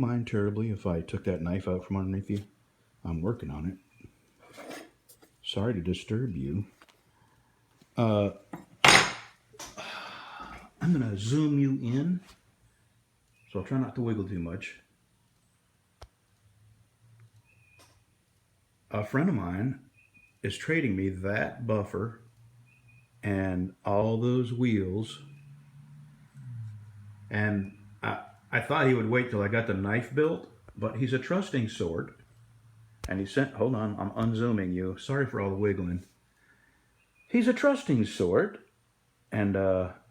mind terribly if I took that knife out from underneath you? I'm working on it. Sorry to disturb you. I'm going to zoom you in, so I'll try not to wiggle too much. A friend of mine is trading me that buffer and all those wheels, and I thought he would wait till I got the knife built, but he's a trusting sort, and he sent, hold on, I'm unzooming you, sorry for all the wiggling. He's a trusting sort, and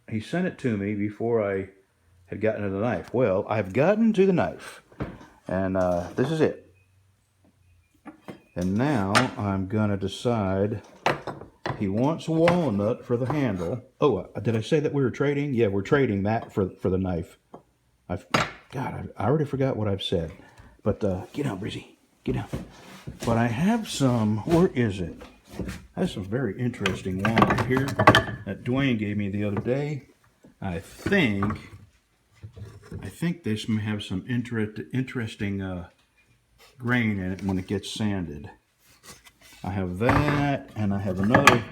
he sent it to me before I had gotten to the knife. Well, I've gotten to the knife, and this is it. And now I'm gonna decide. He wants walnut for the handle. Oh, did I say that we were trading? Yeah, we're trading that for the knife. God, I already forgot what I've said. But get down, Brizzy, get down. But I have some. Where is it? I have some very interesting walnut here that Dwayne gave me the other day. I think this may have some interesting grain in it when it gets sanded. I have that, and I have another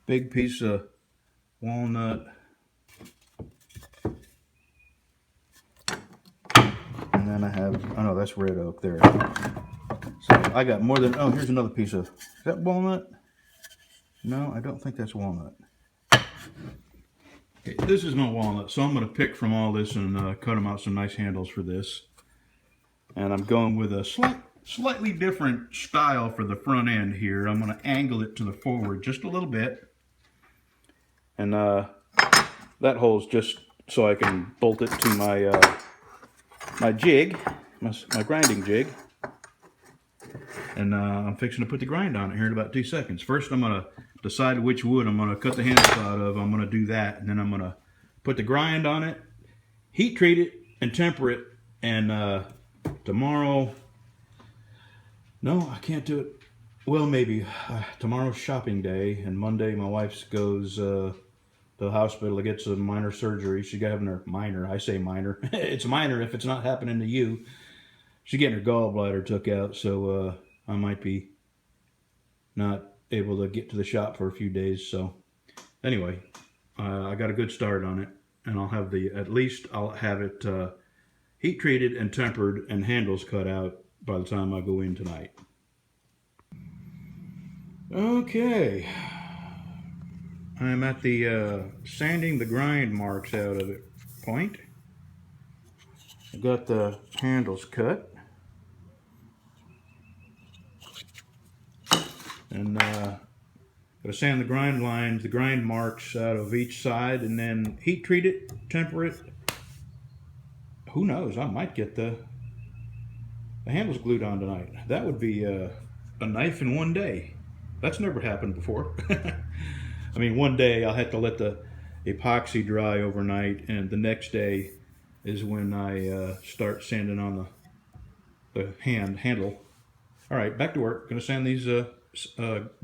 big piece of walnut. And then I have, oh no, that's red oak there. So I got more than, oh, here's another piece of, is that walnut? No, I don't think that's walnut. Okay, this is my walnut, so I'm going to pick from all this and cut them out some nice handles for this. And I'm going with a slightly different style for the front end here. I'm going to angle it to the forward just a little bit. And that hole's just so I can bolt it to my my jig, my grinding jig. And I'm fixing to put the grind on it here in about 2 seconds. First, I'm going to decide which wood I'm going to cut the handles out of. I'm going to do that, and then I'm going to put the grind on it, heat treat it, and temper it. And tomorrow, no, I can't do it. Well, maybe tomorrow's shopping day, and Monday my wife goes to the hospital to get some minor surgery. She's having her minor. I say minor. It's minor if it's not happening to you. She's getting her gallbladder took out, so I might be not able to get to the shop for a few days. So anyway, I got a good start on it, and I'll have at least I'll have it heat treated and tempered and handles cut out by the time I go in tonight. Okay, I'm at the sanding the grind marks out of it point. I got the handles cut. And gotta sand the grind lines, the grind marks out of each side, and then heat treat it, temper it. Who knows? I might get the handles glued on tonight. That would be a knife in one day. That's never happened before. I mean, one day I'll have to let the epoxy dry overnight, and the next day is when I start sanding on the handle. All right, back to work. Gonna sand these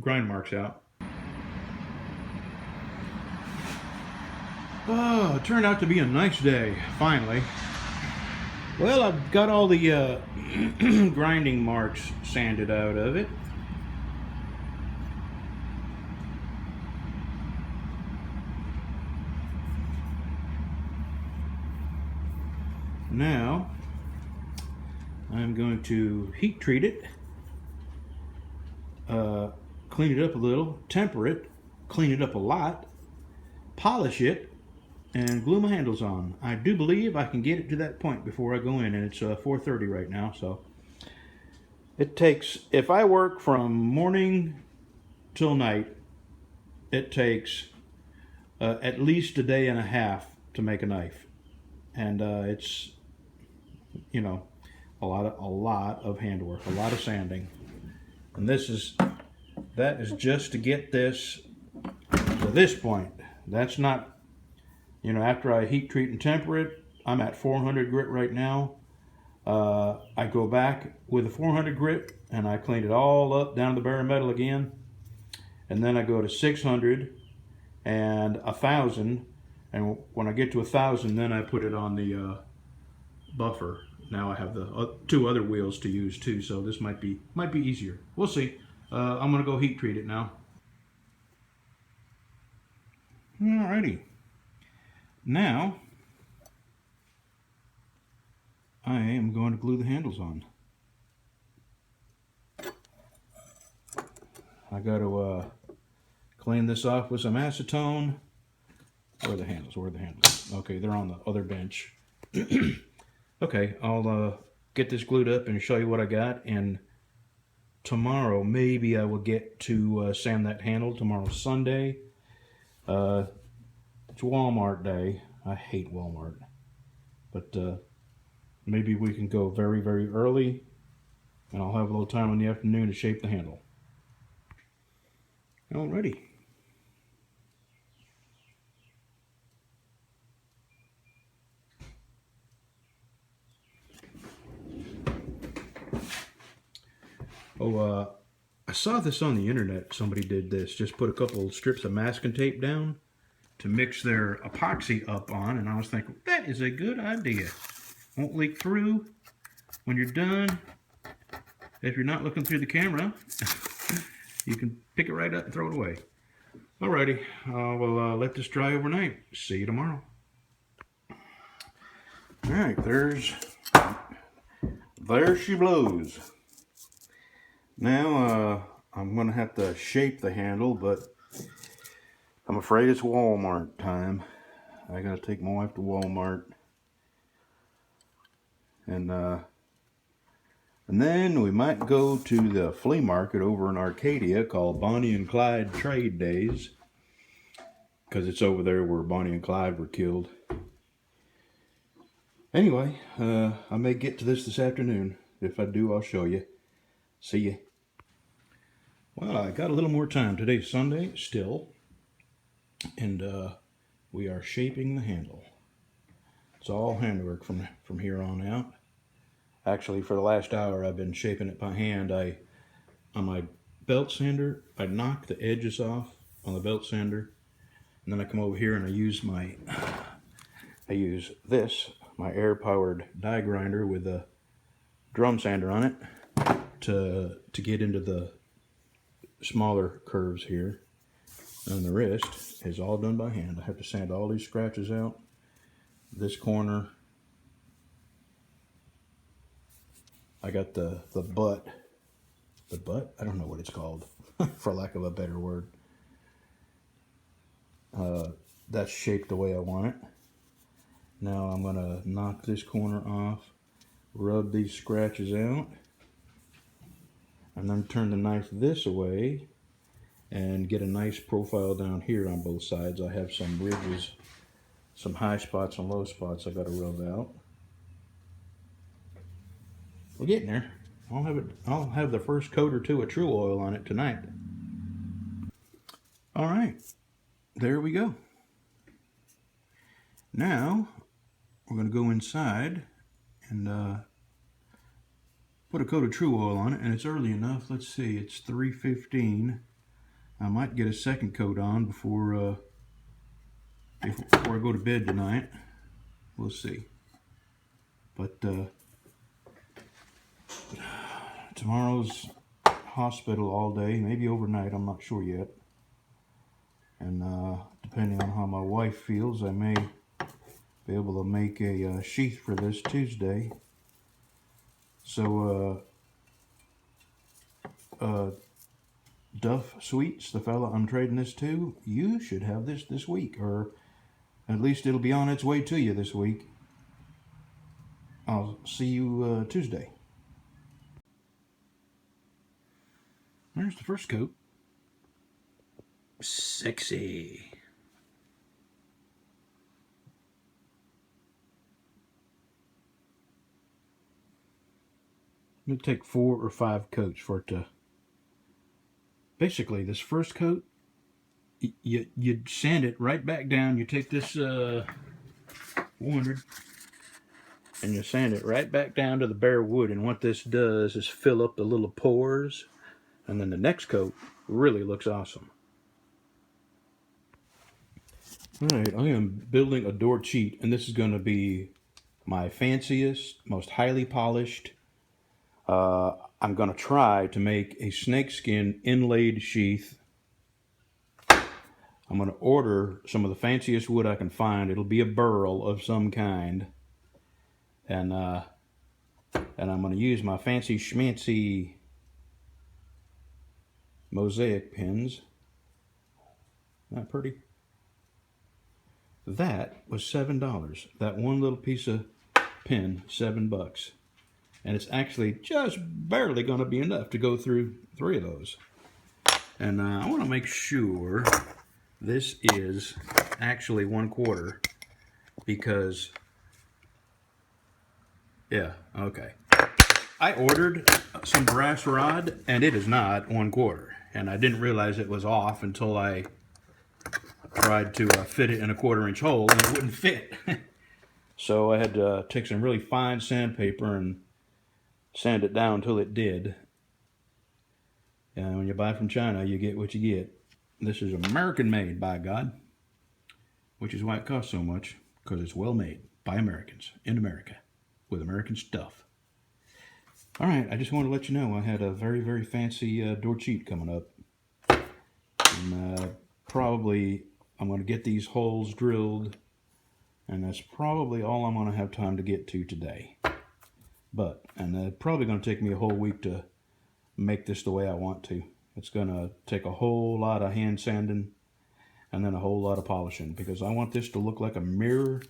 grind marks out. Oh, it turned out to be a nice day, finally. Well, I've got all the grinding marks sanded out of it. Now, I'm going to heat treat it. Clean it up a little, temper it, clean it up a lot, polish it, and glue my handles on. I do believe I can get it to that point before I go in, and it's 4:30 right now, so it takes, if I work from morning till night, it takes at least a day and a half to make a knife, and it's, you know, a lot of handwork, a lot of sanding. And that is just to get this to this point. That's not, you know, after I heat treat and temper it, I'm at 400 grit right now. I go back with a 400 grit and I clean it all up down to the bare metal again. And then I go to 600 and 1,000. And when I get to 1,000, then I put it on the buffer. now I have the two other wheels to use too, so this might be easier. We'll see. I'm gonna go heat treat it now. Alrighty. Now I am going to glue the handles on. I got to clean this off with some acetone. Where are the handles? Where are the handles? Okay, they're on the other bench. Okay, I'll get this glued up and show you what I got. And tomorrow, maybe I will get to sand that handle. Tomorrow's Sunday. It's Walmart day. I hate Walmart. But maybe we can go very, very early. And I'll have a little time in the afternoon to shape the handle. Alrighty. Oh, I saw this on the internet. Somebody did this. Just put a couple strips of masking tape down to mix their epoxy up on, and I was thinking, that is a good idea. Won't leak through when you're done. If you're not looking through the camera, you can pick it right up and throw it away. Alrighty, we'll let this dry overnight. See you tomorrow. Alright, there she blows. Now, I'm going to have to shape the handle, but I'm afraid it's Walmart time. I got to take my wife to Walmart. And then we might go to the flea market over in Arcadia called Bonnie and Clyde Trade Days. Because it's over there where Bonnie and Clyde were killed. Anyway, I may get to this afternoon. If I do, I'll show you. See ya. Well, I got a little more time. Today's Sunday still. And we are shaping the handle. It's all handwork from here on out. Actually, for the last hour, I've been shaping it by hand. On my belt sander, I knock the edges off on the belt sander. And then I come over here and I use this, my air-powered die grinder with a drum sander on it to get into the smaller curves here. And the rest is all done by hand. I have to sand all these scratches out. This corner, I got the butt. The butt? I don't know what it's called, for lack of a better word. That's shaped the way I want it. Now I'm going to knock this corner off, rub these scratches out, and then turn the knife this way and get a nice profile down here on both sides. I have some ridges, some high spots and low spots I got to rub out. We're getting there. I'll have the first coat or two of True Oil on it tonight. All right, there we go. Now we're going to go inside and put a coat of True Oil on it, and it's early enough. Let's see, it's 3:15. I might get a second coat on before I go to bed tonight. We'll see. But tomorrow's hospital all day, maybe overnight, I'm not sure yet. And depending on how my wife feels, I may be able to make a sheath for this Tuesday. So Duff Sweets, the fella I'm trading this to, you should have this week, or at least it'll be on its way to you this week. I'll see you Tuesday. There's the first coat. Sexy. It'll take 4 or 5 coats for it to... Basically, this first coat, you sand it right back down. You take this 100 and you sand it right back down to the bare wood. And what this does is fill up the little pores. And then the next coat really looks awesome. Alright, I am building a door cheat, and this is going to be my fanciest, most highly polished. I'm going to try to make a snakeskin inlaid sheath. I'm going to order some of the fanciest wood I can find. It'll be a burl of some kind. And I'm going to use my fancy schmancy mosaic pins. Isn't that pretty? That was $7. That one little piece of pin, $7. And it's actually just barely going to be enough to go through 3 of those. And I want to make sure this is actually 1/4, because, yeah, okay. I ordered some brass rod, and it is not 1/4. And I didn't realize it was off until I tried to fit it in a 1/4-inch hole, and it wouldn't fit. So I had to take some really fine sandpaper and sand it down until it did. And when you buy from China, you get what you get. This is American made, by God, which is why it costs so much, because it's well made by Americans in America with American stuff. All right, I just want to let you know I had a very, very fancy door cheat coming up. And probably I'm going to get these holes drilled, and that's probably all I'm going to have time to get to today. But, and it's probably going to take me a whole week to make this the way I want to. It's going to take a whole lot of hand sanding and then a whole lot of polishing, because I want this to look like a mirror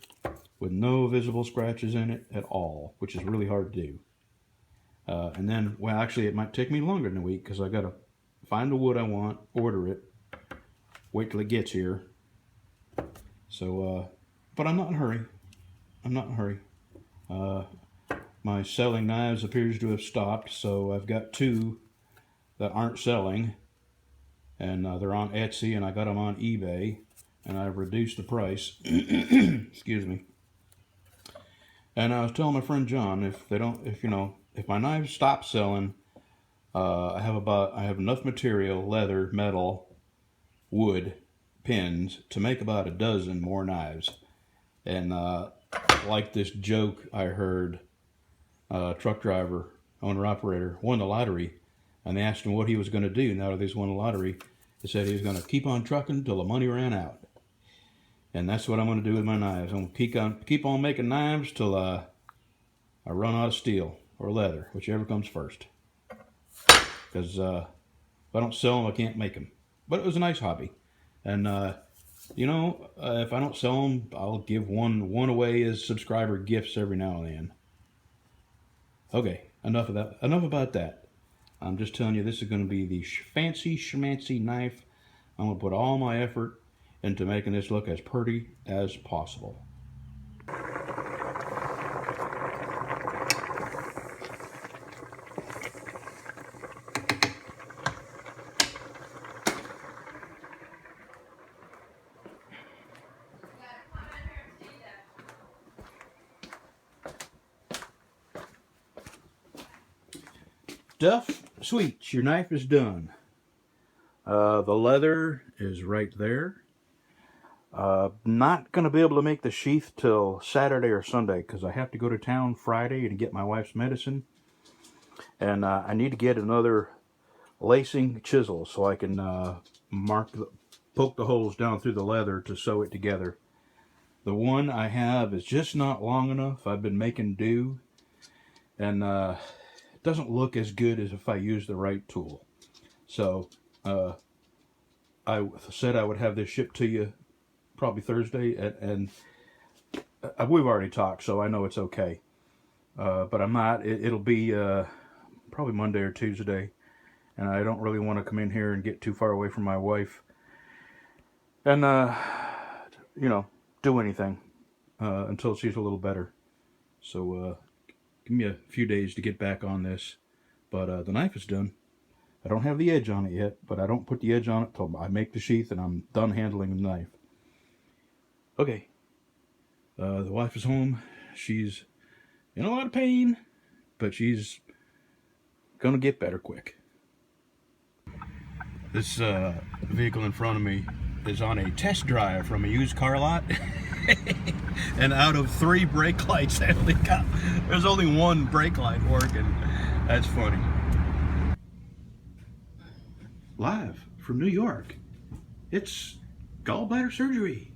with no visible scratches in it at all, which is really hard to do. And then, well, actually, it might take me longer than a week, because I got to find the wood I want, order it, wait till it gets here. So, but I'm not in a hurry. I'm not in a hurry. My selling knives appears to have stopped, so I've got 2 that aren't selling, and they're on Etsy, and I got them on eBay, and I've reduced the price. Excuse me. And I was telling my friend John, if my knives stop selling, I have enough material, leather, metal, wood, pins, to make about a dozen more knives. And like this joke I heard, truck driver, owner operator, won the lottery, and they asked him what he was going to do now that he's won the lottery. He said he was going to keep on trucking till the money ran out. And that's what I'm going to do with my knives. I'm going to keep on making knives till I run out of steel or leather, whichever comes first. Because if I don't sell them, I can't make them. But it was a nice hobby. And, if I don't sell them, I'll give one away as subscriber gifts every now and then. Okay, enough about that. I'm just telling you, this is going to be the fancy schmancy knife. I'm going to put all my effort into making this look as pretty as possible. Duff Sweets, your knife is done. The leather is right there. Not going to be able to make the sheath till Saturday or Sunday, because I have to go to town Friday to get my wife's medicine. And I need to get another lacing chisel so I can poke the holes down through the leather to sew it together. The one I have is just not long enough. I've been making do, and it doesn't look as good as if I use the right tool. So I said I would have this shipped to you probably Thursday, and we've already talked, so I know it's okay. But I'm not. It'll be probably Monday or Tuesday, and I don't really want to come in here and get too far away from my wife and do anything until she's a little better. So give me a few days to get back on this. But the knife is done. I don't have the edge on it yet, but I don't put the edge on it till I make the sheath and I'm done handling the knife. Okay. The wife is home. She's in a lot of pain, but she's gonna get better quick. This vehicle in front of me is on a test drive from a used car lot. And out of 3 brake lights, there's only 1 brake light working. That's funny. Live from New York, it's gallbladder surgery.